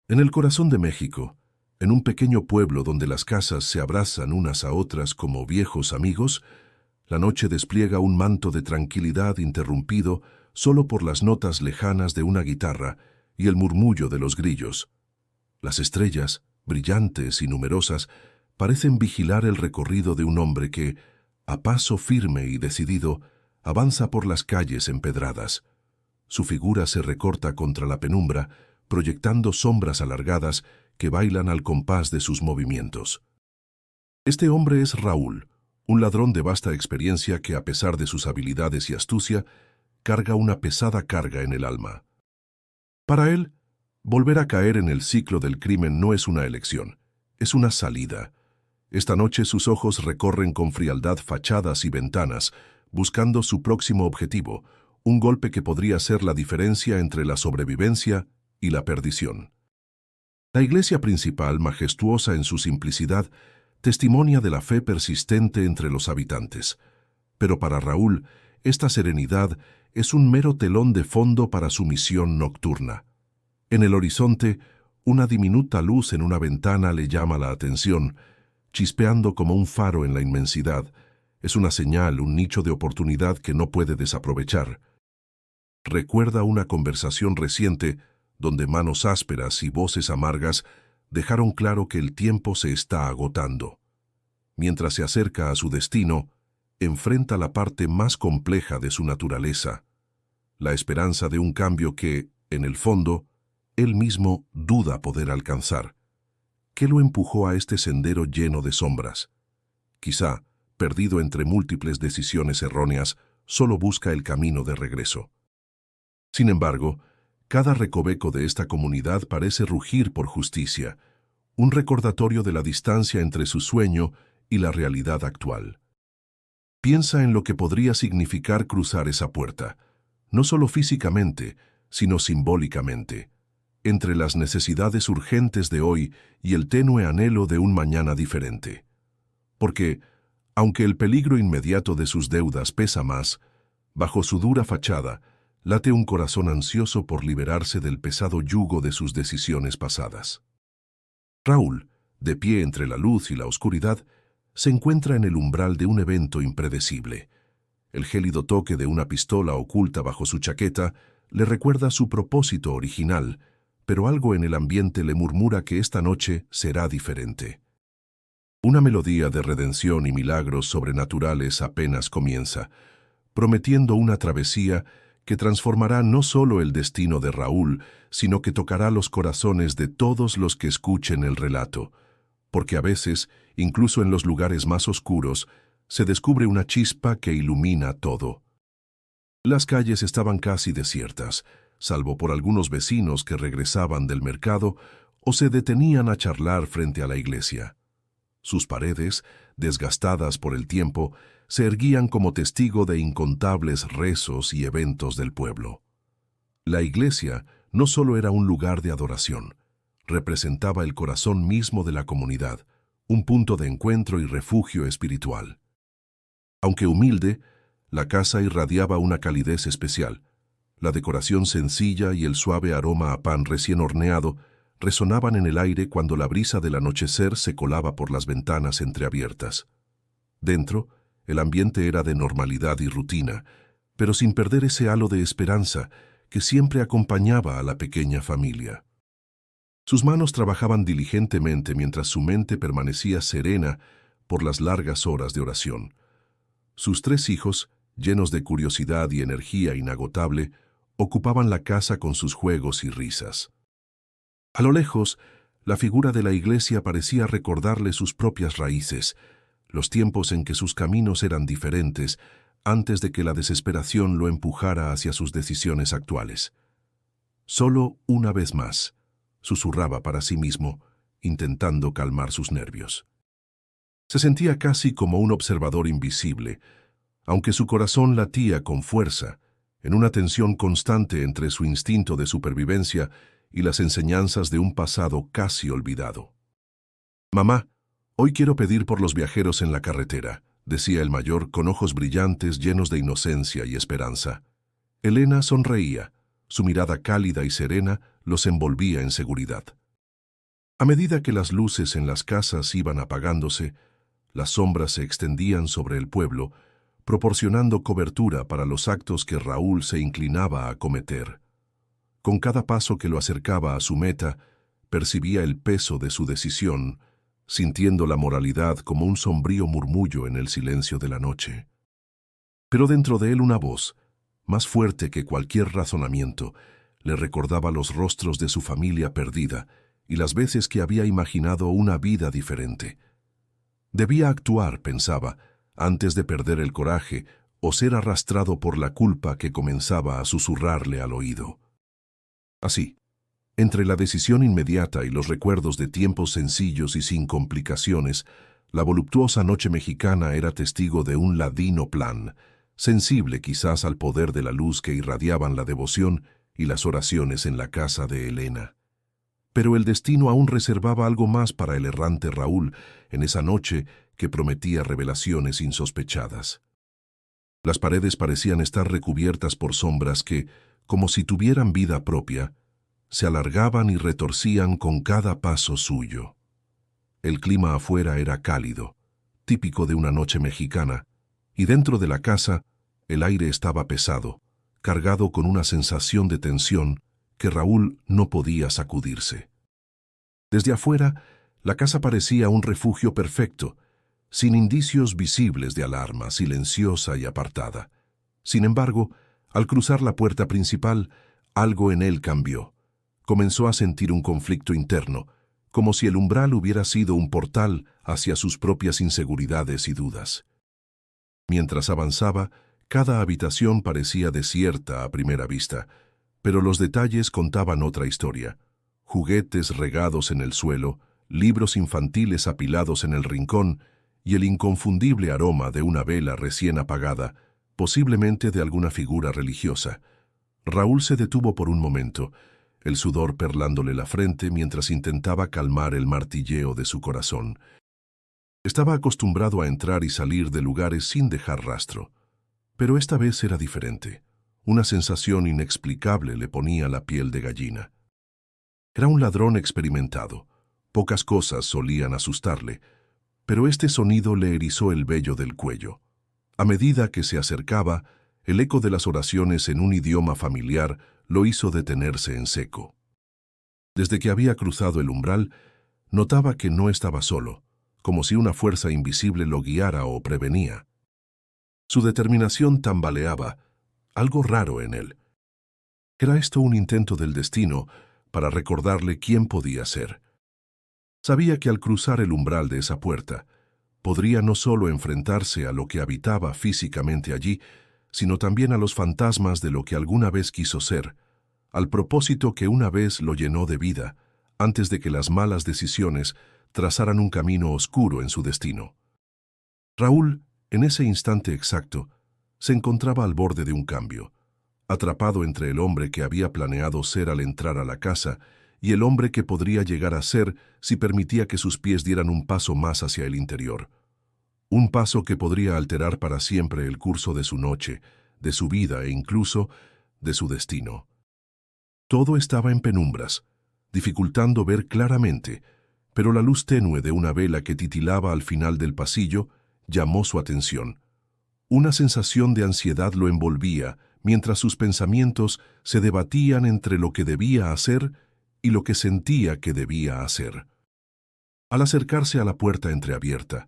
En el corazón de México, en un pequeño pueblo donde las casas se abrazan unas a otras como viejos amigos, la noche despliega un manto de tranquilidad interrumpido solo por las notas lejanas de una guitarra y el murmullo de los grillos. Las estrellas, brillantes y numerosas, parecen vigilar el recorrido de un hombre que, a paso firme y decidido, avanza por las calles empedradas. Su figura se recorta contra la penumbra, proyectando sombras alargadas que bailan al compás de sus movimientos. Este hombre es Raúl, un ladrón de vasta experiencia que, a pesar de sus habilidades y astucia, carga una pesada carga en el alma. Para él, volver a caer en el ciclo del crimen no es una elección, es una salida. Esta noche sus ojos recorren con frialdad fachadas y ventanas, buscando su próximo objetivo, un golpe que podría ser la diferencia entre la sobrevivencia y la perdición. La iglesia principal, majestuosa en su simplicidad, testimonia de la fe persistente entre los habitantes. Pero para Raúl, esta serenidad es un mero telón de fondo para su misión nocturna. En el horizonte, una diminuta luz en una ventana le llama la atención, chispeando como un faro en la inmensidad. Es una señal, un nicho de oportunidad que no puede desaprovechar. Recuerda una conversación reciente donde manos ásperas y voces amargas dejaron claro que el tiempo se está agotando. Mientras se acerca a su destino, enfrenta la parte más compleja de su naturaleza, la esperanza de un cambio que, en el fondo, él mismo duda poder alcanzar. ¿Qué lo empujó a este sendero lleno de sombras? Quizá, perdido entre múltiples decisiones erróneas, solo busca el camino de regreso. Sin embargo, cada recoveco de esta comunidad parece rugir por justicia, un recordatorio de la distancia entre su sueño y la realidad actual. Piensa en lo que podría significar cruzar esa puerta, no solo físicamente, sino simbólicamente, entre las necesidades urgentes de hoy y el tenue anhelo de un mañana diferente. Porque, aunque el peligro inmediato de sus deudas pesa más, bajo su dura fachada, late un corazón ansioso por liberarse del pesado yugo de sus decisiones pasadas. Raúl, de pie entre la luz y la oscuridad, se encuentra en el umbral de un evento impredecible. El gélido toque de una pistola oculta bajo su chaqueta le recuerda su propósito original, pero algo en el ambiente le murmura que esta noche será diferente. Una melodía de redención y milagros sobrenaturales apenas comienza, prometiendo una travesía que transformará no solo el destino de Raúl, sino que tocará los corazones de todos los que escuchen el relato, porque a veces, incluso en los lugares más oscuros, se descubre una chispa que ilumina todo. Las calles estaban casi desiertas, salvo por algunos vecinos que regresaban del mercado o se detenían a charlar frente a la iglesia. Sus paredes, desgastadas por el tiempo, se erguían como testigo de incontables rezos y eventos del pueblo. La iglesia no solo era un lugar de adoración, representaba el corazón mismo de la comunidad, un punto de encuentro y refugio espiritual. Aunque humilde, la casa irradiaba una calidez especial. La decoración sencilla y el suave aroma a pan recién horneado resonaban en el aire cuando la brisa del anochecer se colaba por las ventanas entreabiertas. Dentro, el ambiente era de normalidad y rutina, pero sin perder ese halo de esperanza que siempre acompañaba a la pequeña familia. Sus manos trabajaban diligentemente mientras su mente permanecía serena por las largas horas de oración. Sus 3 hijos, llenos de curiosidad y energía inagotable, ocupaban la casa con sus juegos y risas. A lo lejos, la figura de la iglesia parecía recordarle sus propias raíces, los tiempos en que sus caminos eran diferentes, antes de que la desesperación lo empujara hacia sus decisiones actuales. Solo una vez más, susurraba para sí mismo, intentando calmar sus nervios. Se sentía casi como un observador invisible, aunque su corazón latía con fuerza, en una tensión constante entre su instinto de supervivencia y las enseñanzas de un pasado casi olvidado. «Mamá, hoy quiero pedir por los viajeros en la carretera», decía el mayor con ojos brillantes llenos de inocencia y esperanza. Elena sonreía. Su mirada cálida y serena los envolvía en seguridad. A medida que las luces en las casas iban apagándose, las sombras se extendían sobre el pueblo, proporcionando cobertura para los actos que Raúl se inclinaba a cometer. Con cada paso que lo acercaba a su meta, percibía el peso de su decisión, sintiendo la moralidad como un sombrío murmullo en el silencio de la noche. Pero dentro de él una voz, más fuerte que cualquier razonamiento, le recordaba los rostros de su familia perdida y las veces que había imaginado una vida diferente. Debía actuar, pensaba, antes de perder el coraje o ser arrastrado por la culpa que comenzaba a susurrarle al oído. Así, entre la decisión inmediata y los recuerdos de tiempos sencillos y sin complicaciones, la voluptuosa noche mexicana era testigo de un ladino plan, sensible quizás al poder de la luz que irradiaban la devoción y las oraciones en la casa de Elena. Pero el destino aún reservaba algo más para el errante Raúl en esa noche que prometía revelaciones insospechadas. Las paredes parecían estar recubiertas por sombras que, como si tuvieran vida propia, se alargaban y retorcían con cada paso suyo. El clima afuera era cálido, típico de una noche mexicana, y dentro de la casa el aire estaba pesado, cargado con una sensación de tensión que Raúl no podía sacudirse. Desde afuera, la casa parecía un refugio perfecto, sin indicios visibles de alarma, silenciosa y apartada. Sin embargo, al cruzar la puerta principal, algo en él cambió. Comenzó a sentir un conflicto interno, como si el umbral hubiera sido un portal hacia sus propias inseguridades y dudas. Mientras avanzaba, cada habitación parecía desierta a primera vista, pero los detalles contaban otra historia. Juguetes regados en el suelo, libros infantiles apilados en el rincón y el inconfundible aroma de una vela recién apagada, posiblemente de alguna figura religiosa. Raúl se detuvo por un momento, el sudor perlándole la frente mientras intentaba calmar el martilleo de su corazón. Estaba acostumbrado a entrar y salir de lugares sin dejar rastro, pero esta vez era diferente. Una sensación inexplicable le ponía la piel de gallina. Era un ladrón experimentado. Pocas cosas solían asustarle, pero este sonido le erizó el vello del cuello. A medida que se acercaba, el eco de las oraciones en un idioma familiar lo hizo detenerse en seco. Desde que había cruzado el umbral, notaba que no estaba solo, como si una fuerza invisible lo guiara o prevenía. Su determinación tambaleaba, algo raro en él. ¿Era esto un intento del destino para recordarle quién podía ser? Sabía que al cruzar el umbral de esa puerta, podría no solo enfrentarse a lo que habitaba físicamente allí, sino también a los fantasmas de lo que alguna vez quiso ser, al propósito que una vez lo llenó de vida, antes de que las malas decisiones trazaran un camino oscuro en su destino. Raúl, en ese instante exacto, se encontraba al borde de un cambio, atrapado entre el hombre que había planeado ser al entrar a la casa y el hombre que podría llegar a ser si permitía que sus pies dieran un paso más hacia el interior. Un paso que podría alterar para siempre el curso de su noche, de su vida e incluso de su destino. Todo estaba en penumbras, dificultando ver claramente, pero la luz tenue de una vela que titilaba al final del pasillo llamó su atención. Una sensación de ansiedad lo envolvía mientras sus pensamientos se debatían entre lo que debía hacer y lo que sentía que debía hacer. Al acercarse a la puerta entreabierta,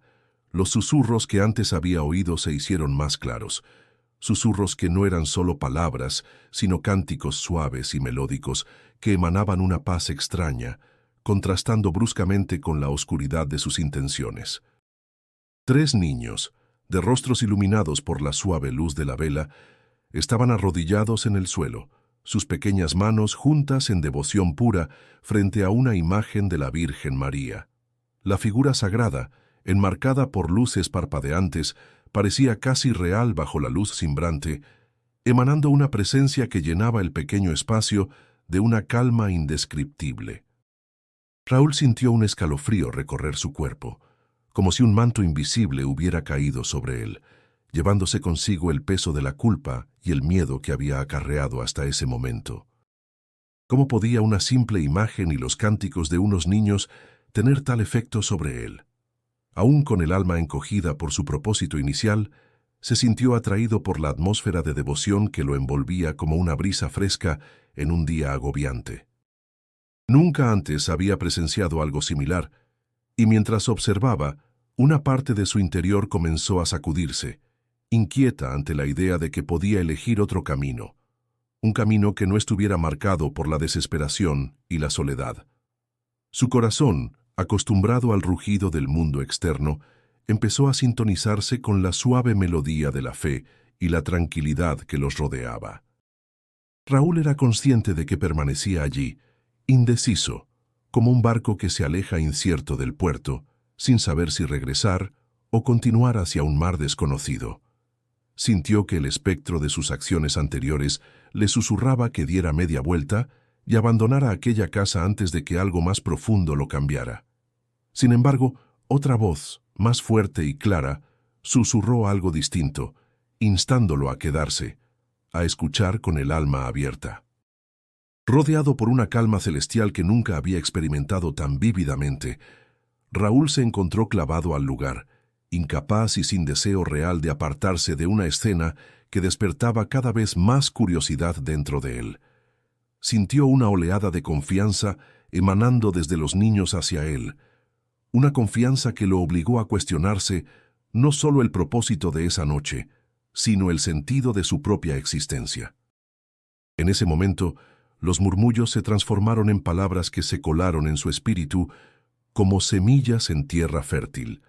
los susurros que antes había oído se hicieron más claros, susurros que no eran solo palabras, sino cánticos suaves y melódicos que emanaban una paz extraña, contrastando bruscamente con la oscuridad de sus intenciones. 3 niños, de rostros iluminados por la suave luz de la vela, estaban arrodillados en el suelo, sus pequeñas manos juntas en devoción pura frente a una imagen de la Virgen María. La figura sagrada, enmarcada por luces parpadeantes, parecía casi real bajo la luz cimbrante, emanando una presencia que llenaba el pequeño espacio de una calma indescriptible. Raúl sintió un escalofrío recorrer su cuerpo, como si un manto invisible hubiera caído sobre él, llevándose consigo el peso de la culpa y el miedo que había acarreado hasta ese momento. ¿Cómo podía una simple imagen y los cánticos de unos niños tener tal efecto sobre él? Aún con el alma encogida por su propósito inicial, se sintió atraído por la atmósfera de devoción que lo envolvía como una brisa fresca en un día agobiante. Nunca antes había presenciado algo similar, y mientras observaba, una parte de su interior comenzó a sacudirse, inquieta ante la idea de que podía elegir otro camino, un camino que no estuviera marcado por la desesperación y la soledad. Su corazón, acostumbrado al rugido del mundo externo, empezó a sintonizarse con la suave melodía de la fe y la tranquilidad que los rodeaba. Raúl era consciente de que permanecía allí, indeciso, como un barco que se aleja incierto del puerto, sin saber si regresar o continuar hacia un mar desconocido. Sintió que el espectro de sus acciones anteriores le susurraba que diera media vuelta y abandonara aquella casa antes de que algo más profundo lo cambiara. Sin embargo, otra voz, más fuerte y clara, susurró algo distinto, instándolo a quedarse, a escuchar con el alma abierta. Rodeado por una calma celestial que nunca había experimentado tan vívidamente, Raúl se encontró clavado al lugar, incapaz y sin deseo real de apartarse de una escena que despertaba cada vez más curiosidad dentro de él. Sintió una oleada de confianza emanando desde los niños hacia él, una confianza que lo obligó a cuestionarse no solo el propósito de esa noche, sino el sentido de su propia existencia. En ese momento, los murmullos se transformaron en palabras que se colaron en su espíritu como semillas en tierra fértil.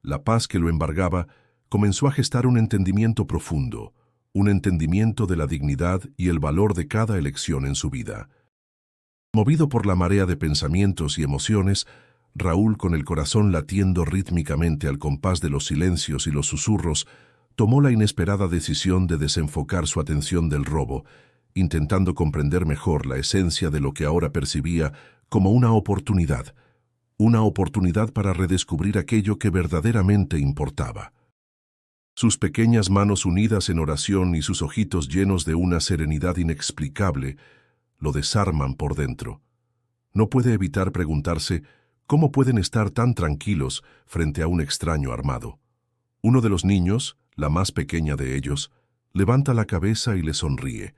La paz que lo embargaba comenzó a gestar un entendimiento profundo, un entendimiento de la dignidad y el valor de cada elección en su vida. Movido por la marea de pensamientos y emociones, Raúl, con el corazón latiendo rítmicamente al compás de los silencios y los susurros, tomó la inesperada decisión de desenfocar su atención del robo, intentando comprender mejor la esencia de lo que ahora percibía como una oportunidad para redescubrir aquello que verdaderamente importaba. Sus pequeñas manos unidas en oración y sus ojitos llenos de una serenidad inexplicable lo desarman por dentro. No puede evitar preguntarse cómo pueden estar tan tranquilos frente a un extraño armado. Uno de los niños, la más pequeña de ellos, levanta la cabeza y le sonríe,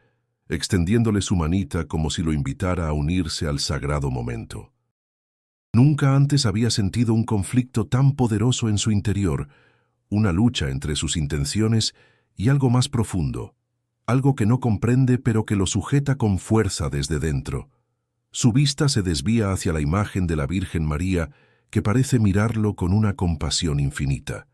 extendiéndole su manita como si lo invitara a unirse al sagrado momento. Nunca antes había sentido un conflicto tan poderoso en su interior, una lucha entre sus intenciones y algo más profundo, algo que no comprende pero que lo sujeta con fuerza desde dentro. Su vista se desvía hacia la imagen de la Virgen María, que parece mirarlo con una compasión infinita.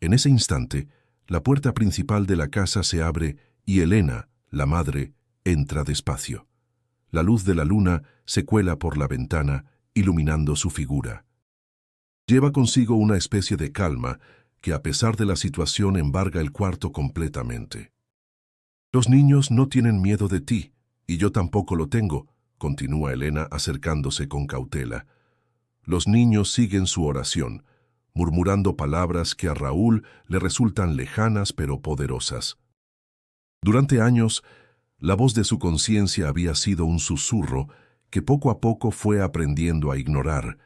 En ese instante, la puerta principal de la casa se abre y Elena, la madre, entra despacio. La luz de la luna se cuela por la ventana, iluminando su figura. Lleva consigo una especie de calma que, a pesar de la situación, embarga el cuarto completamente. «Los niños no tienen miedo de ti, y yo tampoco lo tengo», continúa Elena acercándose con cautela. Los niños siguen su oración, murmurando palabras que a Raúl le resultan lejanas pero poderosas. Durante años, la voz de su conciencia había sido un susurro que poco a poco fue aprendiendo a ignorar,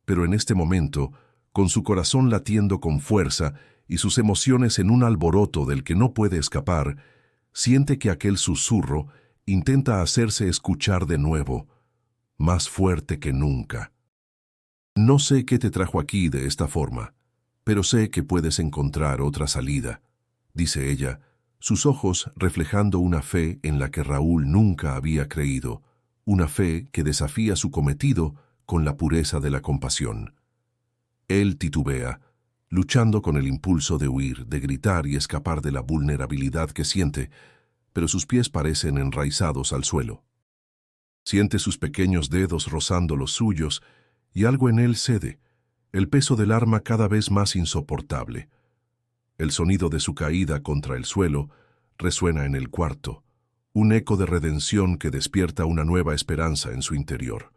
pero en este momento, con su corazón latiendo con fuerza y sus emociones en un alboroto del que no puede escapar, siente que aquel susurro intenta hacerse escuchar de nuevo, más fuerte que nunca. «No sé qué te trajo aquí de esta forma, pero sé que puedes encontrar otra salida», dice ella, sus ojos reflejando una fe en la que Raúl nunca había creído, una fe que desafía su cometido con la pureza de la compasión. Él titubea, luchando con el impulso de huir, de gritar y escapar de la vulnerabilidad que siente, pero sus pies parecen enraizados al suelo. Siente sus pequeños dedos rozando los suyos y algo en él cede, el peso del arma cada vez más insoportable. El sonido de su caída contra el suelo resuena en el cuarto, un eco de redención que despierta una nueva esperanza en su interior.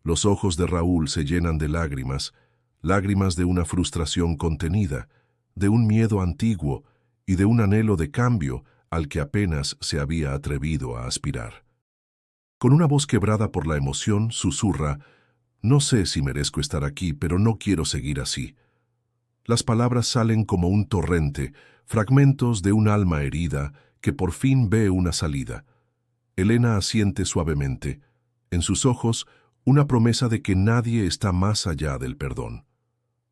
Los ojos de Raúl se llenan de lágrimas, lágrimas de una frustración contenida, de un miedo antiguo y de un anhelo de cambio al que apenas se había atrevido a aspirar. Con una voz quebrada por la emoción, susurra: «No sé si merezco estar aquí, pero no quiero seguir así». Las palabras salen como un torrente, fragmentos de un alma herida que por fin ve una salida. Elena asiente suavemente. En sus ojos, una promesa de que nadie está más allá del perdón.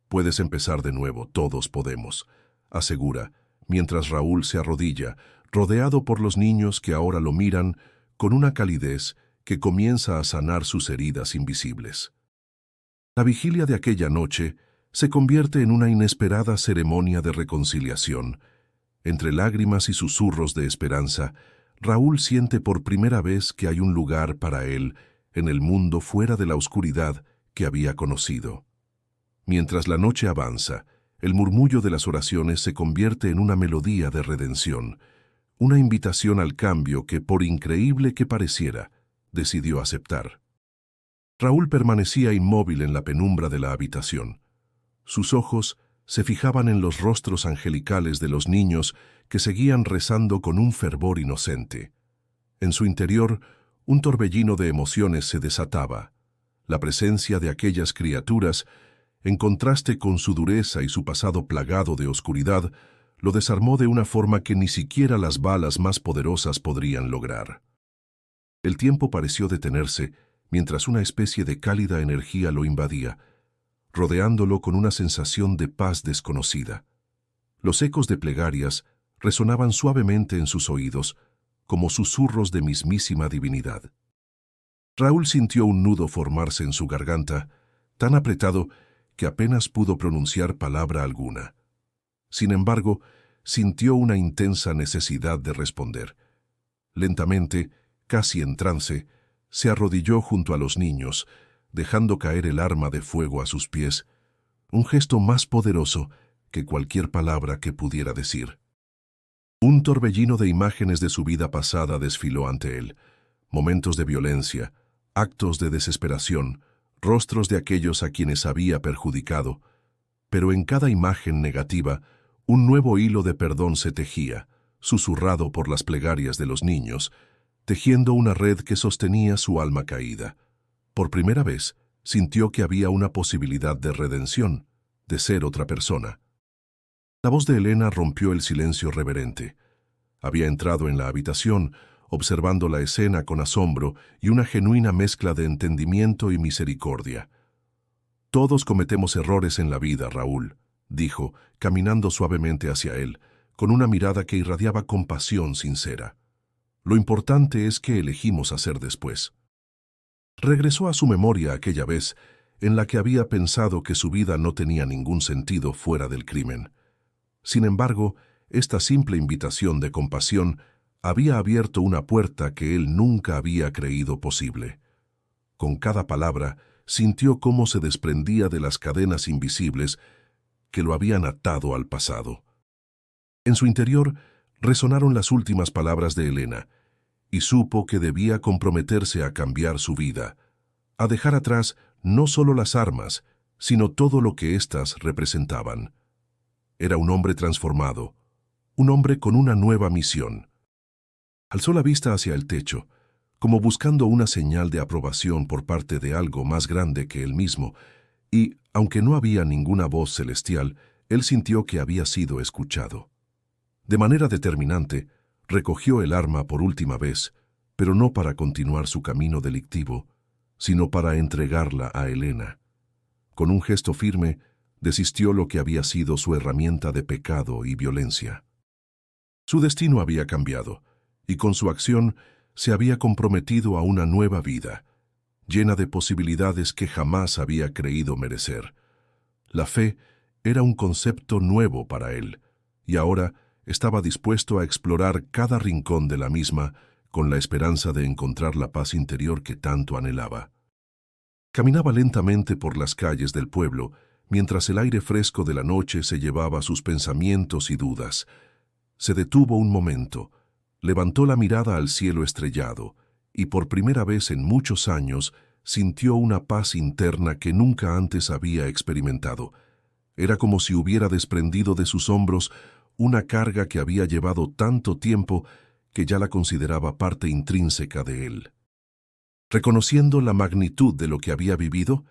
«Puedes empezar de nuevo, todos podemos», asegura, mientras Raúl se arrodilla, rodeado por los niños que ahora lo miran con una calidez que comienza a sanar sus heridas invisibles. La vigilia de aquella noche se convierte en una inesperada ceremonia de reconciliación. Entre lágrimas y susurros de esperanza, Raúl siente por primera vez que hay un lugar para él en el mundo fuera de la oscuridad que había conocido. Mientras la noche avanza, el murmullo de las oraciones se convierte en una melodía de redención, una invitación al cambio que, por increíble que pareciera, decidió aceptar. Raúl permanecía inmóvil en la penumbra de la habitación. Sus ojos se fijaban en los rostros angelicales de los niños que seguían rezando con un fervor inocente. En su interior, un torbellino de emociones se desataba. La presencia de aquellas criaturas, en contraste con su dureza y su pasado plagado de oscuridad, lo desarmó de una forma que ni siquiera las balas más poderosas podrían lograr. El tiempo pareció detenerse mientras una especie de cálida energía lo invadía, rodeándolo con una sensación de paz desconocida. Los ecos de plegarias resonaban suavemente en sus oídos, como susurros de mismísima divinidad. Raúl sintió un nudo formarse en su garganta, tan apretado que apenas pudo pronunciar palabra alguna. Sin embargo, sintió una intensa necesidad de responder. Lentamente, casi en trance, se arrodilló junto a los niños, dejando caer el arma de fuego a sus pies, un gesto más poderoso que cualquier palabra que pudiera decir. Un torbellino de imágenes de su vida pasada desfiló ante él, momentos de violencia, actos de desesperación, rostros de aquellos a quienes había perjudicado, pero en cada imagen negativa, un nuevo hilo de perdón se tejía, susurrado por las plegarias de los niños, tejiendo una red que sostenía su alma caída. Por primera vez, sintió que había una posibilidad de redención, de ser otra persona. La voz de Elena rompió el silencio reverente. Había entrado en la habitación, observando la escena con asombro y una genuina mezcla de entendimiento y misericordia. «Todos cometemos errores en la vida, Raúl», dijo, caminando suavemente hacia él, con una mirada que irradiaba compasión sincera. «Lo importante es qué elegimos hacer después». Regresó a su memoria aquella vez en la que había pensado que su vida no tenía ningún sentido fuera del crimen. Sin embargo, esta simple invitación de compasión había abierto una puerta que él nunca había creído posible. Con cada palabra, sintió cómo se desprendía de las cadenas invisibles que lo habían atado al pasado. En su interior resonaron las últimas palabras de Elena, y supo que debía comprometerse a cambiar su vida, a dejar atrás no solo las armas, sino todo lo que éstas representaban. Era un hombre transformado, un hombre con una nueva misión. Alzó la vista hacia el techo, como buscando una señal de aprobación por parte de algo más grande que él mismo, y, aunque no había ninguna voz celestial, él sintió que había sido escuchado. De manera determinante, recogió el arma por última vez, pero no para continuar su camino delictivo, sino para entregarla a Elena. Con un gesto firme, desistió lo que había sido su herramienta de pecado y violencia. Su destino había cambiado, y con su acción se había comprometido a una nueva vida, llena de posibilidades que jamás había creído merecer. La fe era un concepto nuevo para él, y ahora estaba dispuesto a explorar cada rincón de la misma con la esperanza de encontrar la paz interior que tanto anhelaba. Caminaba lentamente por las calles del pueblo, mientras el aire fresco de la noche se llevaba sus pensamientos y dudas. Se detuvo un momento, levantó la mirada al cielo estrellado, y por primera vez en muchos años sintió una paz interna que nunca antes había experimentado. Era como si hubiera desprendido de sus hombros una carga que había llevado tanto tiempo que ya la consideraba parte intrínseca de él. Reconociendo la magnitud de lo que había vivido,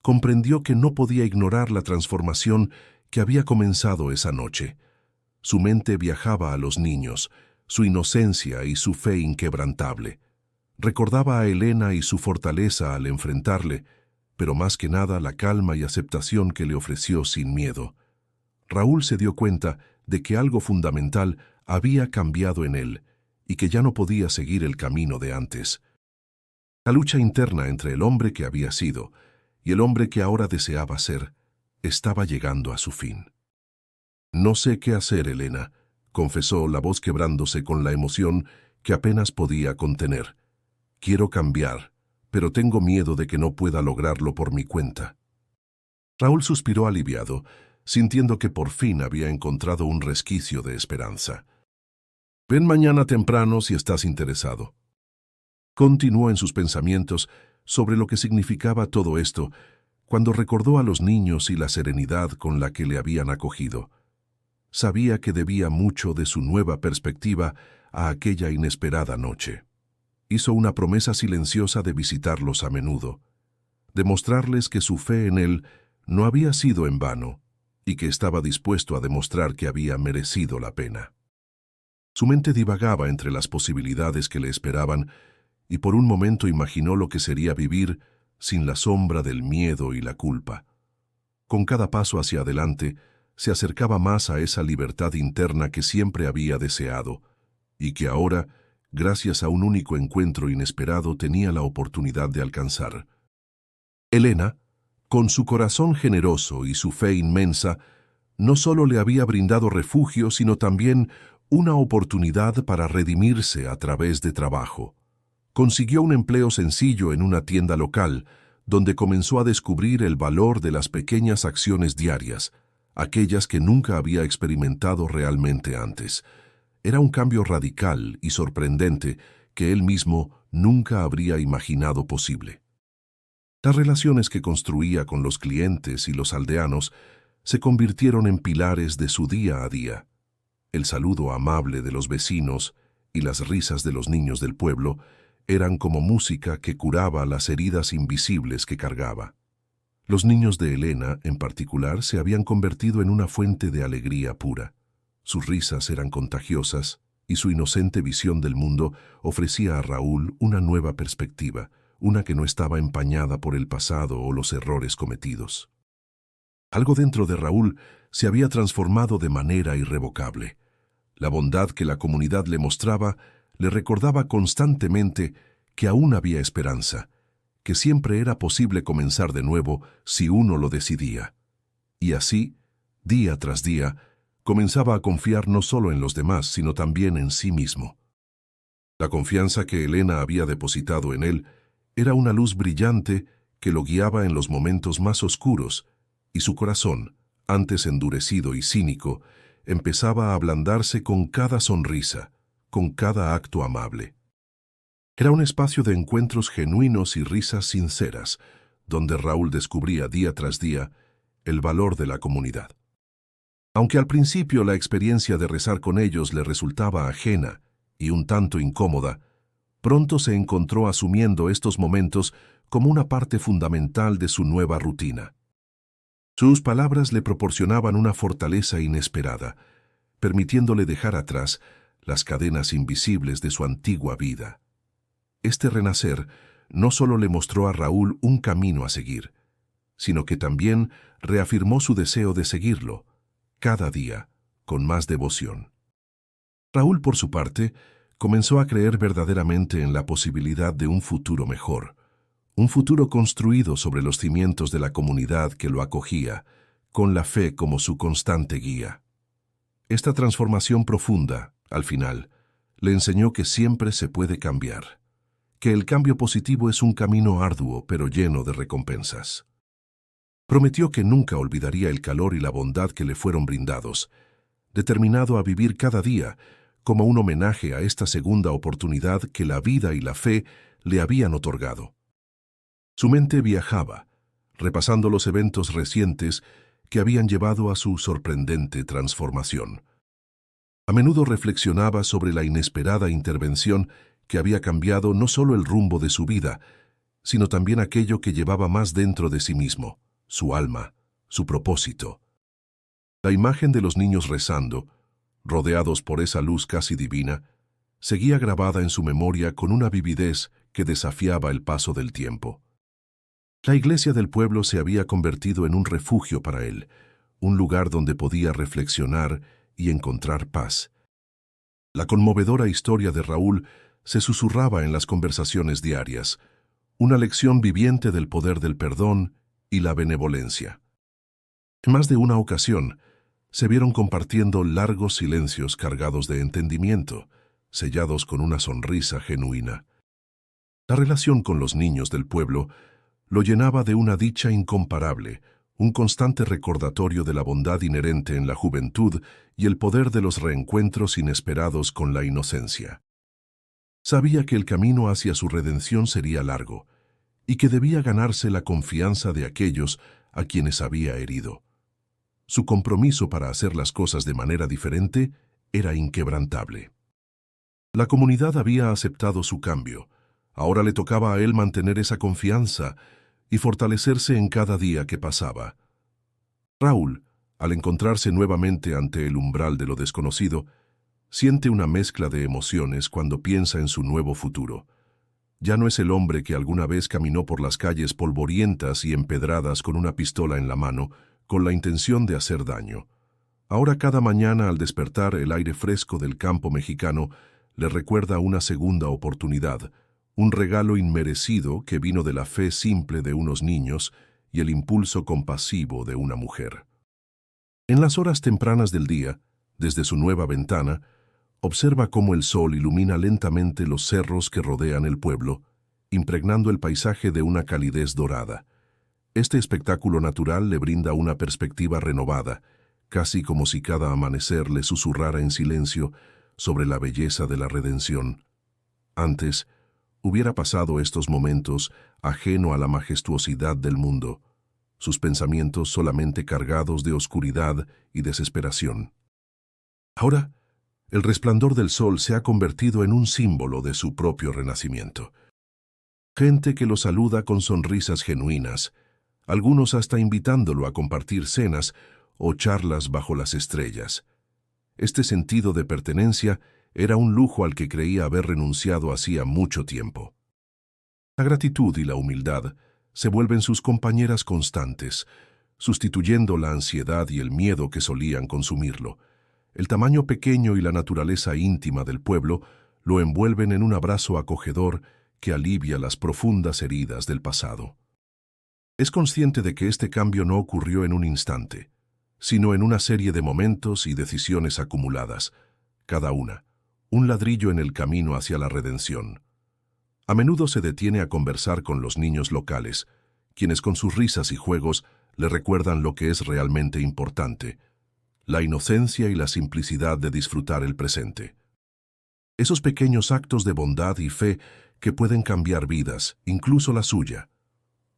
comprendió que no podía ignorar la transformación que había comenzado esa noche. Su mente viajaba a los niños, su inocencia y su fe inquebrantable. Recordaba a Elena y su fortaleza al enfrentarle, pero más que nada la calma y aceptación que le ofreció sin miedo. Raúl se dio cuenta de que algo fundamental había cambiado en él y que ya no podía seguir el camino de antes. La lucha interna entre el hombre que había sido y el hombre que ahora deseaba ser estaba llegando a su fin. «No sé qué hacer, Elena», confesó, la voz quebrándose con la emoción que apenas podía contener. «Quiero cambiar, pero tengo miedo de que no pueda lograrlo por mi cuenta». Raúl suspiró aliviado, sintiendo que por fin había encontrado un resquicio de esperanza. «Ven mañana temprano si estás interesado». Continuó en sus pensamientos sobre lo que significaba todo esto, cuando recordó a los niños y la serenidad con la que le habían acogido. Sabía que debía mucho de su nueva perspectiva a aquella inesperada noche. Hizo una promesa silenciosa de visitarlos a menudo, de mostrarles que su fe en él no había sido en vano y que estaba dispuesto a demostrar que había merecido la pena. Su mente divagaba entre las posibilidades que le esperaban y por un momento imaginó lo que sería vivir sin la sombra del miedo y la culpa. Con cada paso hacia adelante, se acercaba más a esa libertad interna que siempre había deseado y que ahora, gracias a un único encuentro inesperado, tenía la oportunidad de alcanzar. Elena, con su corazón generoso y su fe inmensa, no solo le había brindado refugio, sino también una oportunidad para redimirse a través de trabajo. Consiguió un empleo sencillo en una tienda local, donde comenzó a descubrir el valor de las pequeñas acciones diarias, aquellas que nunca había experimentado realmente antes. Era un cambio radical y sorprendente que él mismo nunca habría imaginado posible. Las relaciones que construía con los clientes y los aldeanos se convirtieron en pilares de su día a día. El saludo amable de los vecinos y las risas de los niños del pueblo eran como música que curaba las heridas invisibles que cargaba. Los niños de Elena, en particular, se habían convertido en una fuente de alegría pura. Sus risas eran contagiosas y su inocente visión del mundo ofrecía a Raúl una nueva perspectiva, una que no estaba empañada por el pasado o los errores cometidos. Algo dentro de Raúl se había transformado de manera irrevocable. La bondad que la comunidad le mostraba le recordaba constantemente que aún había esperanza, que siempre era posible comenzar de nuevo si uno lo decidía. Y así, día tras día, comenzaba a confiar no solo en los demás, sino también en sí mismo. La confianza que Elena había depositado en él era una luz brillante que lo guiaba en los momentos más oscuros, y su corazón, antes endurecido y cínico, empezaba a ablandarse con cada sonrisa, con cada acto amable. Era un espacio de encuentros genuinos y risas sinceras, donde Raúl descubría día tras día el valor de la comunidad. Aunque al principio la experiencia de rezar con ellos le resultaba ajena y un tanto incómoda, pronto se encontró asumiendo estos momentos como una parte fundamental de su nueva rutina. Sus palabras le proporcionaban una fortaleza inesperada, permitiéndole dejar atrás las cadenas invisibles de su antigua vida. Este renacer no solo le mostró a Raúl un camino a seguir, sino que también reafirmó su deseo de seguirlo, cada día, con más devoción. Raúl, por su parte, comenzó a creer verdaderamente en la posibilidad de un futuro mejor, un futuro construido sobre los cimientos de la comunidad que lo acogía, con la fe como su constante guía. Esta transformación profunda, al final, le enseñó que siempre se puede cambiar, que el cambio positivo es un camino arduo pero lleno de recompensas. Prometió que nunca olvidaría el calor y la bondad que le fueron brindados, determinado a vivir cada día como un homenaje a esta segunda oportunidad que la vida y la fe le habían otorgado. Su mente viajaba, repasando los eventos recientes que habían llevado a su sorprendente transformación. A menudo reflexionaba sobre la inesperada intervención que había cambiado no solo el rumbo de su vida, sino también aquello que llevaba más dentro de sí mismo, su alma, su propósito. La imagen de los niños rezando, rodeados por esa luz casi divina, seguía grabada en su memoria con una vividez que desafiaba el paso del tiempo. La iglesia del pueblo se había convertido en un refugio para él, un lugar donde podía reflexionar y encontrar paz. La conmovedora historia de Raúl se susurraba en las conversaciones diarias, una lección viviente del poder del perdón y la benevolencia. En más de una ocasión, se vieron compartiendo largos silencios cargados de entendimiento, sellados con una sonrisa genuina. La relación con los niños del pueblo lo llenaba de una dicha incomparable, un constante recordatorio de la bondad inherente en la juventud y el poder de los reencuentros inesperados con la inocencia. Sabía que el camino hacia su redención sería largo, y que debía ganarse la confianza de aquellos a quienes había herido. Su compromiso para hacer las cosas de manera diferente era inquebrantable. La comunidad había aceptado su cambio. Ahora le tocaba a él mantener esa confianza y fortalecerse en cada día que pasaba. Raúl, al encontrarse nuevamente ante el umbral de lo desconocido, siente una mezcla de emociones cuando piensa en su nuevo futuro. Ya no es el hombre que alguna vez caminó por las calles polvorientas y empedradas con una pistola en la mano, con la intención de hacer daño. Ahora cada mañana al despertar el aire fresco del campo mexicano le recuerda una segunda oportunidad, un regalo inmerecido que vino de la fe simple de unos niños y el impulso compasivo de una mujer. En las horas tempranas del día, desde su nueva ventana, observa cómo el sol ilumina lentamente los cerros que rodean el pueblo, impregnando el paisaje de una calidez dorada. Este espectáculo natural le brinda una perspectiva renovada, casi como si cada amanecer le susurrara en silencio sobre la belleza de la redención. Antes, hubiera pasado estos momentos ajeno a la majestuosidad del mundo, sus pensamientos solamente cargados de oscuridad y desesperación. Ahora, el resplandor del sol se ha convertido en un símbolo de su propio renacimiento. Gente que lo saluda con sonrisas genuinas, algunos hasta invitándolo a compartir cenas o charlas bajo las estrellas. Este sentido de pertenencia era un lujo al que creía haber renunciado hacía mucho tiempo. La gratitud y la humildad se vuelven sus compañeras constantes, sustituyendo la ansiedad y el miedo que solían consumirlo. El tamaño pequeño y la naturaleza íntima del pueblo lo envuelven en un abrazo acogedor que alivia las profundas heridas del pasado. Es consciente de que este cambio no ocurrió en un instante, sino en una serie de momentos y decisiones acumuladas, cada una, un ladrillo en el camino hacia la redención. A menudo se detiene a conversar con los niños locales, quienes con sus risas y juegos le recuerdan lo que es realmente importante, la inocencia y la simplicidad de disfrutar el presente. Esos pequeños actos de bondad y fe que pueden cambiar vidas, incluso la suya.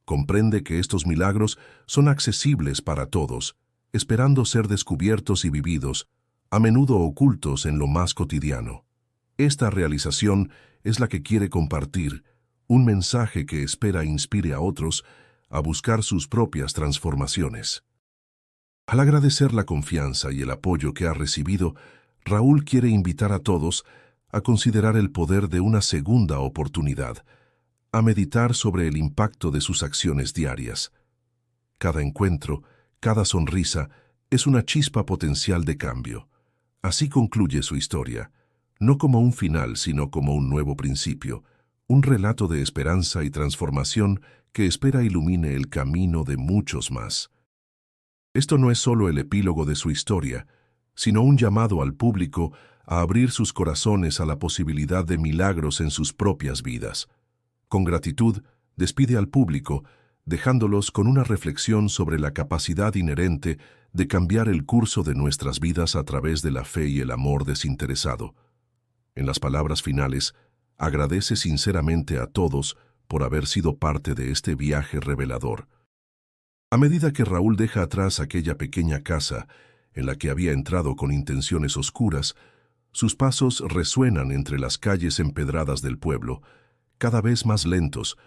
Comprende que estos milagros son accesibles para todos, esperando ser descubiertos y vividos, a menudo ocultos en lo más cotidiano. Esta realización es la que quiere compartir, un mensaje que espera inspire a otros a buscar sus propias transformaciones. Al agradecer la confianza y el apoyo que ha recibido, Raúl quiere invitar a todos a considerar el poder de una segunda oportunidad, a meditar sobre el impacto de sus acciones diarias. Cada encuentro, cada sonrisa, es una chispa potencial de cambio. Así concluye su historia, no como un final, sino como un nuevo principio, un relato de esperanza y transformación que espera ilumine el camino de muchos más. Esto no es solo el epílogo de su historia, sino un llamado al público a abrir sus corazones a la posibilidad de milagros en sus propias vidas. Con gratitud, despide al público, dejándolos con una reflexión sobre la capacidad inherente de cambiar el curso de nuestras vidas a través de la fe y el amor desinteresado. En las palabras finales, agradece sinceramente a todos por haber sido parte de este viaje revelador. A medida que Raúl deja atrás aquella pequeña casa en la que había entrado con intenciones oscuras, sus pasos resuenan entre las calles empedradas del pueblo, cada vez más lentos,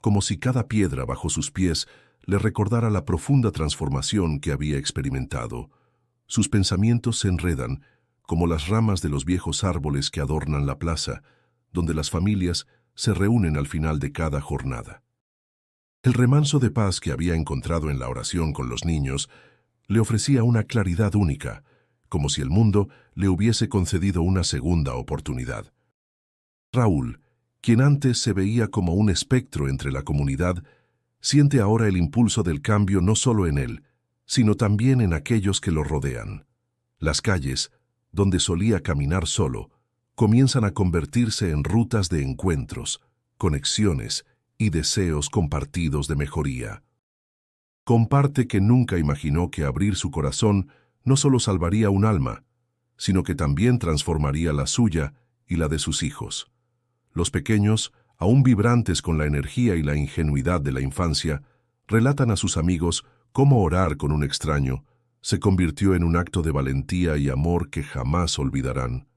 como si cada piedra bajo sus pies le recordara la profunda transformación que había experimentado. Sus pensamientos se enredan, como las ramas de los viejos árboles que adornan la plaza, donde las familias se reúnen al final de cada jornada. El remanso de paz que había encontrado en la oración con los niños le ofrecía una claridad única, como si el mundo le hubiese concedido una segunda oportunidad. Raúl, quien antes se veía como un espectro entre la comunidad, siente ahora el impulso del cambio no solo en él, sino también en aquellos que lo rodean. Las calles, donde solía caminar solo, comienzan a convertirse en rutas de encuentros, conexiones y deseos compartidos de mejoría. Comparte que nunca imaginó que abrir su corazón no solo salvaría un alma, sino que también transformaría la suya y la de sus hijos. Los pequeños, aún vibrantes con la energía y la ingenuidad de la infancia, relatan a sus amigos cómo orar con un extraño se convirtió en un acto de valentía y amor que jamás olvidarán.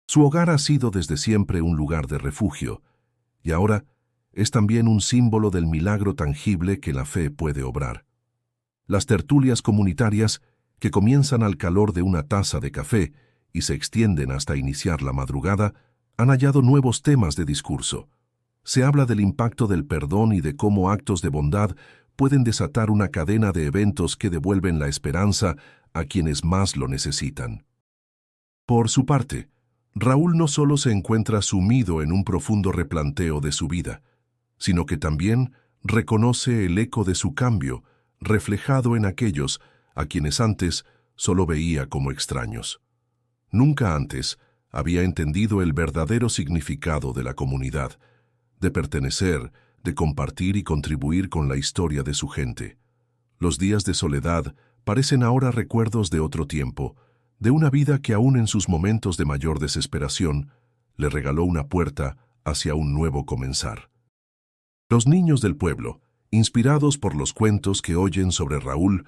Su hogar ha sido desde siempre un lugar de refugio, y ahora es también un símbolo del milagro tangible que la fe puede obrar. Las tertulias comunitarias, que comienzan al calor de una taza de café y se extienden hasta iniciar la madrugada, han hallado nuevos temas de discurso. Se habla del impacto del perdón y de cómo actos de bondad pueden desatar una cadena de eventos que devuelven la esperanza a quienes más lo necesitan. Por su parte, Raúl no solo se encuentra sumido en un profundo replanteo de su vida, sino que también reconoce el eco de su cambio, reflejado en aquellos a quienes antes solo veía como extraños. Nunca antes había entendido el verdadero significado de la comunidad, de pertenecer, de compartir y contribuir con la historia de su gente. Los días de soledad parecen ahora recuerdos de otro tiempo, de una vida que aún en sus momentos de mayor desesperación le regaló una puerta hacia un nuevo comenzar. Los niños del pueblo, inspirados por los cuentos que oyen sobre Raúl,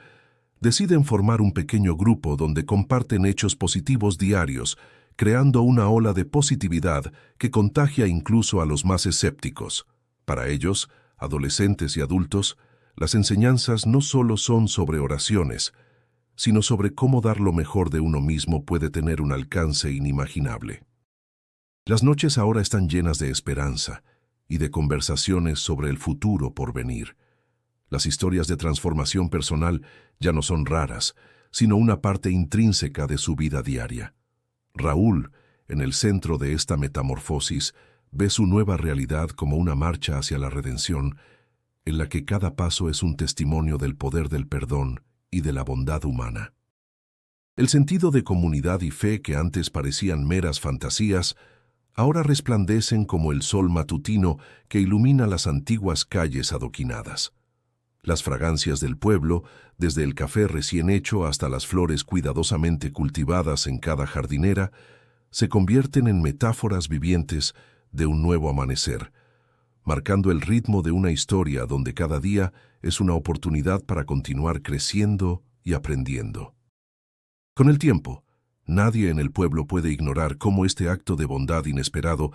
deciden formar un pequeño grupo donde comparten hechos positivos diarios, creando una ola de positividad que contagia incluso a los más escépticos. Para ellos, adolescentes y adultos, las enseñanzas no solo son sobre oraciones, sino sobre cómo dar lo mejor de uno mismo puede tener un alcance inimaginable. Las noches ahora están llenas de esperanza y de conversaciones sobre el futuro por venir. Las historias de transformación personal ya no son raras, sino una parte intrínseca de su vida diaria. Raúl, en el centro de esta metamorfosis, ve su nueva realidad como una marcha hacia la redención, en la que cada paso es un testimonio del poder del perdón y de la bondad humana. El sentido de comunidad y fe que antes parecían meras fantasías, ahora resplandecen como el sol matutino que ilumina las antiguas calles adoquinadas. Las fragancias del pueblo, desde el café recién hecho hasta las flores cuidadosamente cultivadas en cada jardinera, se convierten en metáforas vivientes de un nuevo amanecer, marcando el ritmo de una historia donde cada día es una oportunidad para continuar creciendo y aprendiendo. Con el tiempo, nadie en el pueblo puede ignorar cómo este acto de bondad inesperado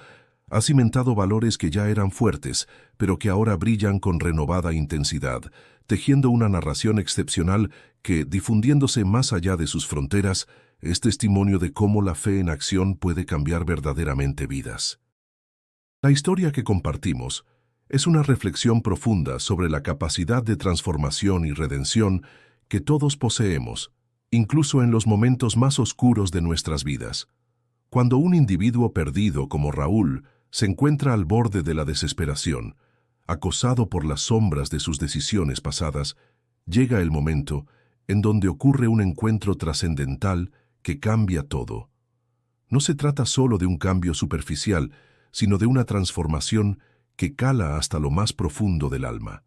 ha cimentado valores que ya eran fuertes, pero que ahora brillan con renovada intensidad, tejiendo una narración excepcional que, difundiéndose más allá de sus fronteras, es testimonio de cómo la fe en acción puede cambiar verdaderamente vidas. La historia que compartimos es una reflexión profunda sobre la capacidad de transformación y redención que todos poseemos, incluso en los momentos más oscuros de nuestras vidas. Cuando un individuo perdido como Raúl se encuentra al borde de la desesperación, acosado por las sombras de sus decisiones pasadas, llega el momento en donde ocurre un encuentro trascendental que cambia todo. No se trata solo de un cambio superficial, sino de una transformación que cala hasta lo más profundo del alma.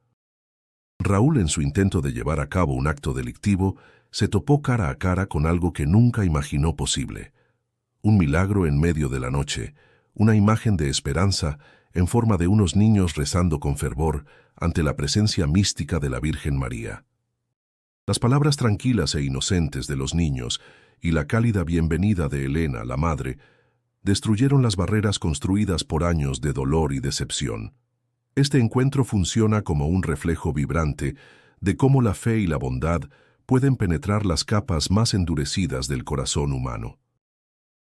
Raúl, en su intento de llevar a cabo un acto delictivo, se topó cara a cara con algo que nunca imaginó posible. Un milagro en medio de la noche, una imagen de esperanza en forma de unos niños rezando con fervor ante la presencia mística de la Virgen María. Las palabras tranquilas e inocentes de los niños y la cálida bienvenida de Elena, la madre, destruyeron las barreras construidas por años de dolor y decepción. Este encuentro funciona como un reflejo vibrante de cómo la fe y la bondad pueden penetrar las capas más endurecidas del corazón humano.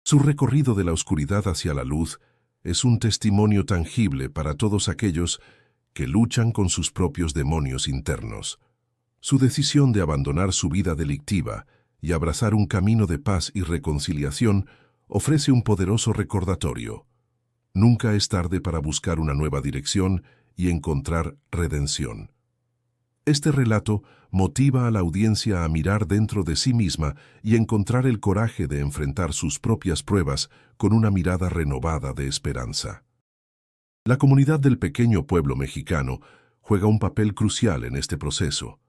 Su recorrido de la oscuridad hacia la luz es un testimonio tangible para todos aquellos que luchan con sus propios demonios internos. Su decisión de abandonar su vida delictiva y abrazar un camino de paz y reconciliación ofrece un poderoso recordatorio. Nunca es tarde para buscar una nueva dirección y encontrar redención. Este relato motiva a la audiencia a mirar dentro de sí misma y encontrar el coraje de enfrentar sus propias pruebas con una mirada renovada de esperanza. La comunidad del pequeño pueblo mexicano juega un papel crucial en este proceso.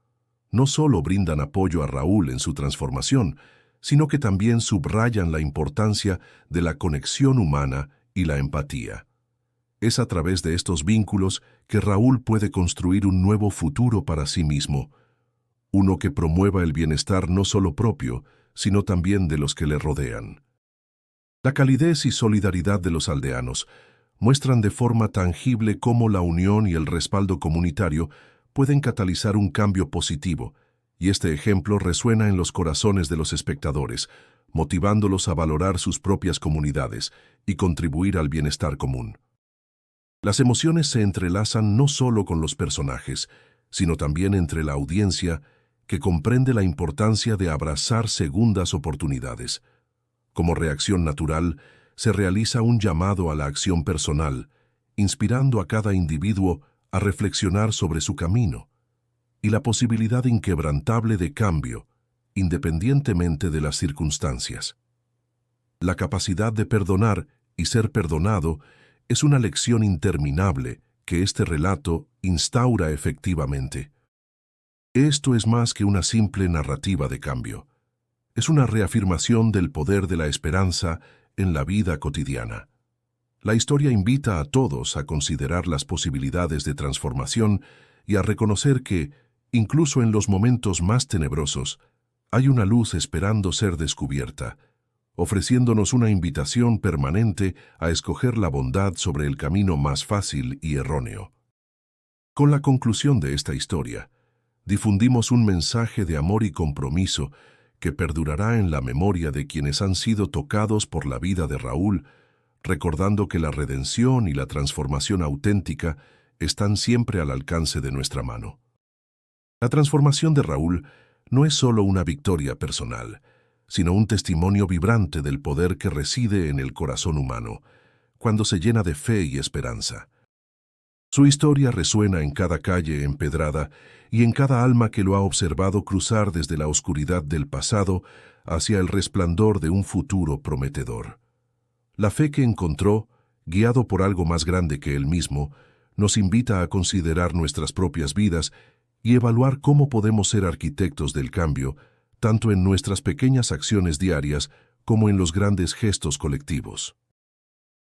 No solo brindan apoyo a Raúl en su transformación, sino que también subrayan la importancia de la conexión humana y la empatía. Es a través de estos vínculos que Raúl puede construir un nuevo futuro para sí mismo, uno que promueva el bienestar no solo propio, sino también de los que le rodean. La calidez y solidaridad de los aldeanos muestran de forma tangible cómo la unión y el respaldo comunitario pueden catalizar un cambio positivo, y este ejemplo resuena en los corazones de los espectadores, motivándolos a valorar sus propias comunidades y contribuir al bienestar común. Las emociones se entrelazan no solo con los personajes, sino también entre la audiencia, que comprende la importancia de abrazar segundas oportunidades. Como reacción natural, se realiza un llamado a la acción personal, inspirando a cada individuo a reflexionar sobre su camino y la posibilidad inquebrantable de cambio, independientemente de las circunstancias. La capacidad de perdonar y ser perdonado es una lección interminable que este relato instaura efectivamente. Esto es más que una simple narrativa de cambio. Es una reafirmación del poder de la esperanza en la vida cotidiana. La historia invita a todos a considerar las posibilidades de transformación y a reconocer que, incluso en los momentos más tenebrosos, hay una luz esperando ser descubierta, ofreciéndonos una invitación permanente a escoger la bondad sobre el camino más fácil y erróneo. Con la conclusión de esta historia, difundimos un mensaje de amor y compromiso que perdurará en la memoria de quienes han sido tocados por la vida de Raúl, recordando que la redención y la transformación auténtica están siempre al alcance de nuestra mano. La transformación de Raúl no es solo una victoria personal, sino un testimonio vibrante del poder que reside en el corazón humano, cuando se llena de fe y esperanza. Su historia resuena en cada calle empedrada y en cada alma que lo ha observado cruzar desde la oscuridad del pasado hacia el resplandor de un futuro prometedor. La fe que encontró, guiado por algo más grande que él mismo, nos invita a considerar nuestras propias vidas y evaluar cómo podemos ser arquitectos del cambio, tanto en nuestras pequeñas acciones diarias como en los grandes gestos colectivos.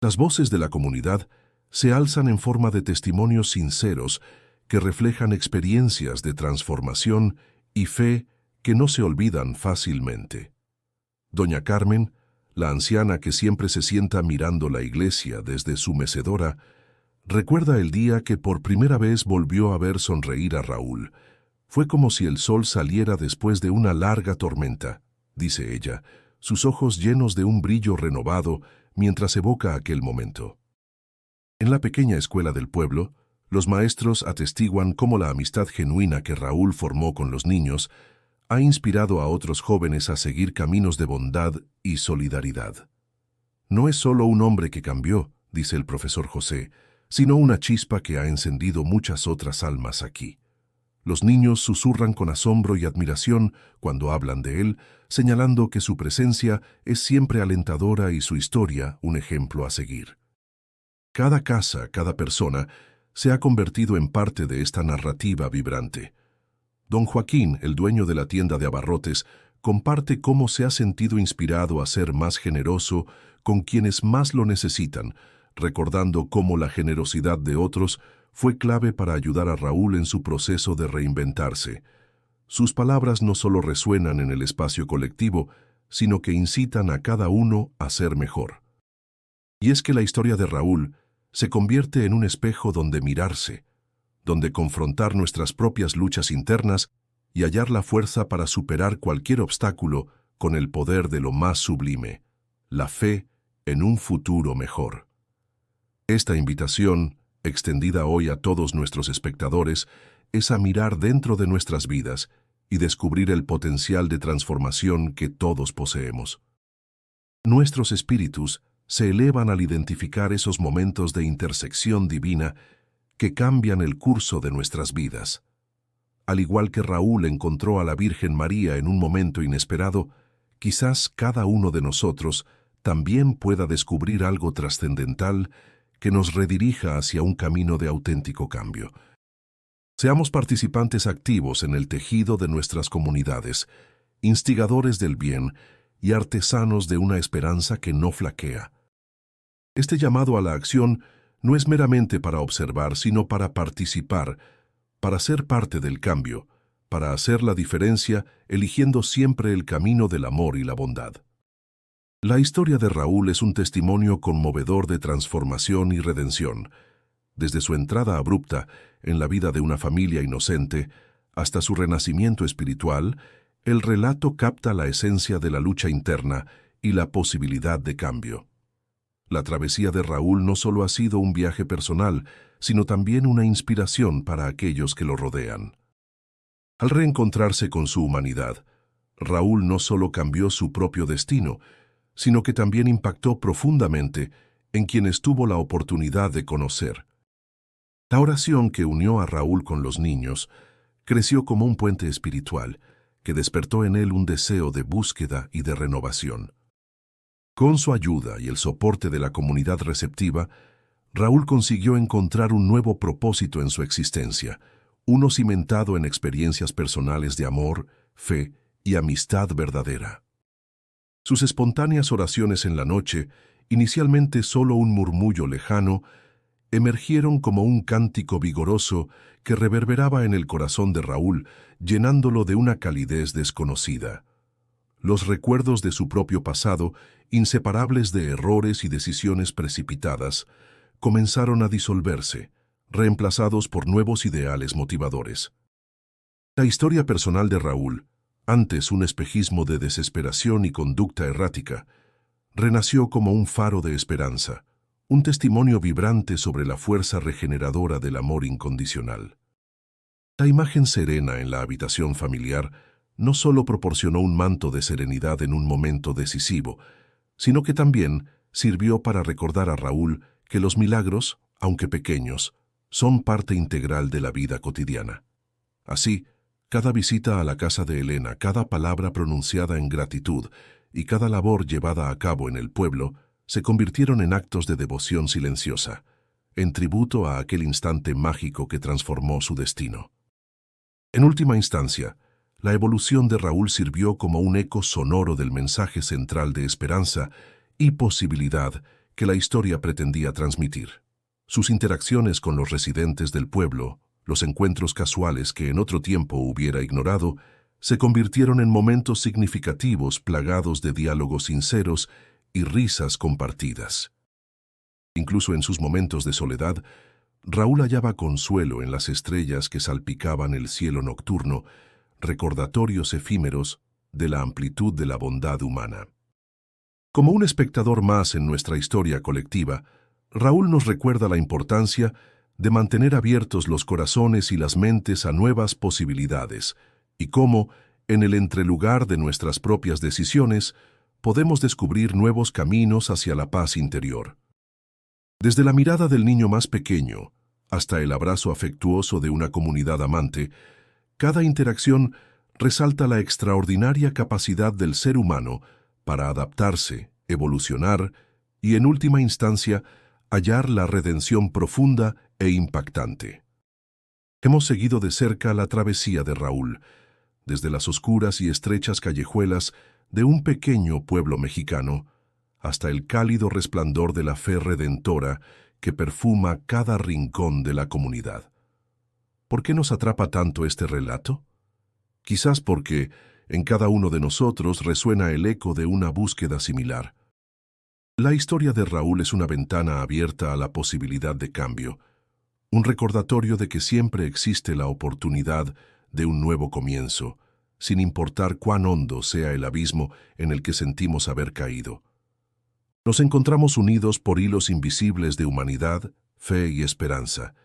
Las voces de la comunidad se alzan en forma de testimonios sinceros que reflejan experiencias de transformación y fe que no se olvidan fácilmente. Doña Carmen, la anciana que siempre se sienta mirando la iglesia desde su mecedora, recuerda el día que por primera vez volvió a ver sonreír a Raúl. Fue como si el sol saliera después de una larga tormenta, dice ella, sus ojos llenos de un brillo renovado mientras evoca aquel momento. En la pequeña escuela del pueblo, los maestros atestiguan cómo la amistad genuina que Raúl formó con los niños ha inspirado a otros jóvenes a seguir caminos de bondad y solidaridad. No es solo un hombre que cambió, dice el profesor José, sino una chispa que ha encendido muchas otras almas aquí. Los niños susurran con asombro y admiración cuando hablan de él, señalando que su presencia es siempre alentadora y su historia un ejemplo a seguir. Cada casa, cada persona, se ha convertido en parte de esta narrativa vibrante. Don Joaquín, el dueño de la tienda de abarrotes, comparte cómo se ha sentido inspirado a ser más generoso con quienes más lo necesitan, recordando cómo la generosidad de otros fue clave para ayudar a Raúl en su proceso de reinventarse. Sus palabras no solo resuenan en el espacio colectivo, sino que incitan a cada uno a ser mejor. Y es que la historia de Raúl se convierte en un espejo donde mirarse, donde confrontar nuestras propias luchas internas y hallar la fuerza para superar cualquier obstáculo con el poder de lo más sublime, la fe en un futuro mejor. Esta invitación, extendida hoy a todos nuestros espectadores, es a mirar dentro de nuestras vidas y descubrir el potencial de transformación que todos poseemos. Nuestros espíritus se elevan al identificar esos momentos de intersección divina que cambian el curso de nuestras vidas. Al igual que Raúl encontró a la Virgen María en un momento inesperado, quizás cada uno de nosotros también pueda descubrir algo trascendental que nos redirija hacia un camino de auténtico cambio. Seamos participantes activos en el tejido de nuestras comunidades, instigadores del bien y artesanos de una esperanza que no flaquea. Este llamado a la acción no es meramente para observar, sino para participar, para ser parte del cambio, para hacer la diferencia, eligiendo siempre el camino del amor y la bondad. La historia de Raúl es un testimonio conmovedor de transformación y redención. Desde su entrada abrupta en la vida de una familia inocente hasta su renacimiento espiritual, el relato capta la esencia de la lucha interna y la posibilidad de cambio. La travesía de Raúl no solo ha sido un viaje personal, sino también una inspiración para aquellos que lo rodean. Al reencontrarse con su humanidad, Raúl no solo cambió su propio destino, sino que también impactó profundamente en quienes tuvo la oportunidad de conocer. La oración que unió a Raúl con los niños creció como un puente espiritual que despertó en él un deseo de búsqueda y de renovación. Con su ayuda y el soporte de la comunidad receptiva, Raúl consiguió encontrar un nuevo propósito en su existencia, uno cimentado en experiencias personales de amor, fe y amistad verdadera. Sus espontáneas oraciones en la noche, inicialmente solo un murmullo lejano, emergieron como un cántico vigoroso que reverberaba en el corazón de Raúl, llenándolo de una calidez desconocida. Los recuerdos de su propio pasado, inseparables de errores y decisiones precipitadas, comenzaron a disolverse, reemplazados por nuevos ideales motivadores. La historia personal de Raúl, antes un espejismo de desesperación y conducta errática, renació como un faro de esperanza, un testimonio vibrante sobre la fuerza regeneradora del amor incondicional. La imagen serena en la habitación familiar no solo proporcionó un manto de serenidad en un momento decisivo, sino que también sirvió para recordar a Raúl que los milagros, aunque pequeños, son parte integral de la vida cotidiana. Así, cada visita a la casa de Elena, cada palabra pronunciada en gratitud y cada labor llevada a cabo en el pueblo se convirtieron en actos de devoción silenciosa, en tributo a aquel instante mágico que transformó su destino. En última instancia, la evolución de Raúl sirvió como un eco sonoro del mensaje central de esperanza y posibilidad que la historia pretendía transmitir. Sus interacciones con los residentes del pueblo, los encuentros casuales que en otro tiempo hubiera ignorado, se convirtieron en momentos significativos plagados de diálogos sinceros y risas compartidas. Incluso en sus momentos de soledad, Raúl hallaba consuelo en las estrellas que salpicaban el cielo nocturno, recordatorios efímeros de la amplitud de la bondad humana. Como un espectador más en nuestra historia colectiva, Raúl nos recuerda la importancia de mantener abiertos los corazones y las mentes a nuevas posibilidades, y cómo, en el entrelugar de nuestras propias decisiones, podemos descubrir nuevos caminos hacia la paz interior. Desde la mirada del niño más pequeño hasta el abrazo afectuoso de una comunidad amante, cada interacción resalta la extraordinaria capacidad del ser humano para adaptarse, evolucionar y, en última instancia, hallar la redención profunda e impactante. Hemos seguido de cerca la travesía de Raúl, desde las oscuras y estrechas callejuelas de un pequeño pueblo mexicano hasta el cálido resplandor de la fe redentora que perfuma cada rincón de la comunidad. ¿Por qué nos atrapa tanto este relato? Quizás porque en cada uno de nosotros resuena el eco de una búsqueda similar. La historia de Raúl es una ventana abierta a la posibilidad de cambio, un recordatorio de que siempre existe la oportunidad de un nuevo comienzo, sin importar cuán hondo sea el abismo en el que sentimos haber caído. Nos encontramos unidos por hilos invisibles de humanidad, fe y esperanza,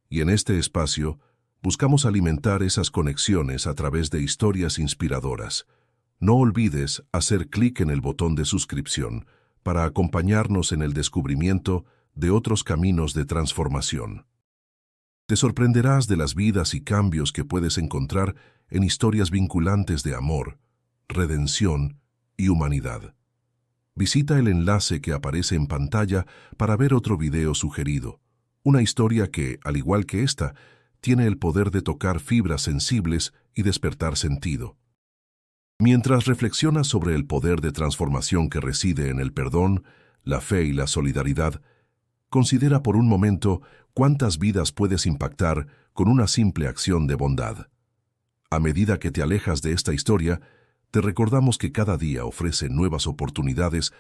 y en este espacio buscamos alimentar esas conexiones a través de historias inspiradoras. No olvides hacer clic en el botón de suscripción para acompañarnos en el descubrimiento de otros caminos de transformación. Te sorprenderás de las vidas y cambios que puedes encontrar en historias vinculantes de amor, redención y humanidad. Visita el enlace que aparece en pantalla para ver otro video sugerido, una historia que, al igual que esta, tiene el poder de tocar fibras sensibles y despertar sentido. Mientras reflexionas sobre el poder de transformación que reside en el perdón, la fe y la solidaridad, considera por un momento cuántas vidas puedes impactar con una simple acción de bondad. A medida que te alejas de esta historia, te recordamos que cada día ofrece nuevas oportunidades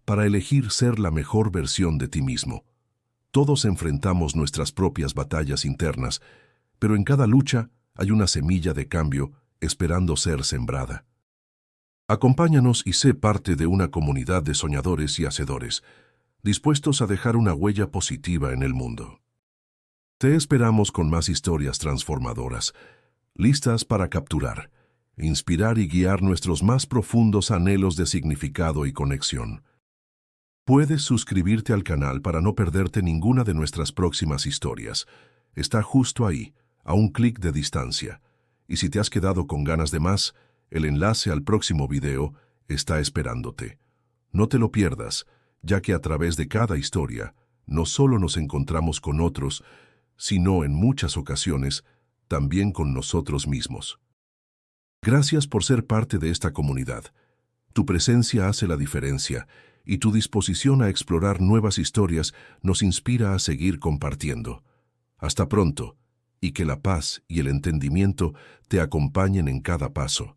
para elegir ser la mejor versión de ti mismo. Todos enfrentamos nuestras propias batallas internas, pero en cada lucha hay una semilla de cambio esperando ser sembrada. Acompáñanos y sé parte de una comunidad de soñadores y hacedores, dispuestos a dejar una huella positiva en el mundo. Te esperamos con más historias transformadoras, listas para capturar, inspirar y guiar nuestros más profundos anhelos de significado y conexión. Puedes suscribirte al canal para no perderte ninguna de nuestras próximas historias. Está justo ahí, a un clic de distancia. Y si te has quedado con ganas de más, el enlace al próximo video está esperándote. No te lo pierdas, ya que a través de cada historia, no solo nos encontramos con otros, sino en muchas ocasiones, también con nosotros mismos. Gracias por ser parte de esta comunidad. Tu presencia hace la diferencia y tu disposición a explorar nuevas historias nos inspira a seguir compartiendo. Hasta pronto, y que la paz y el entendimiento te acompañen en cada paso.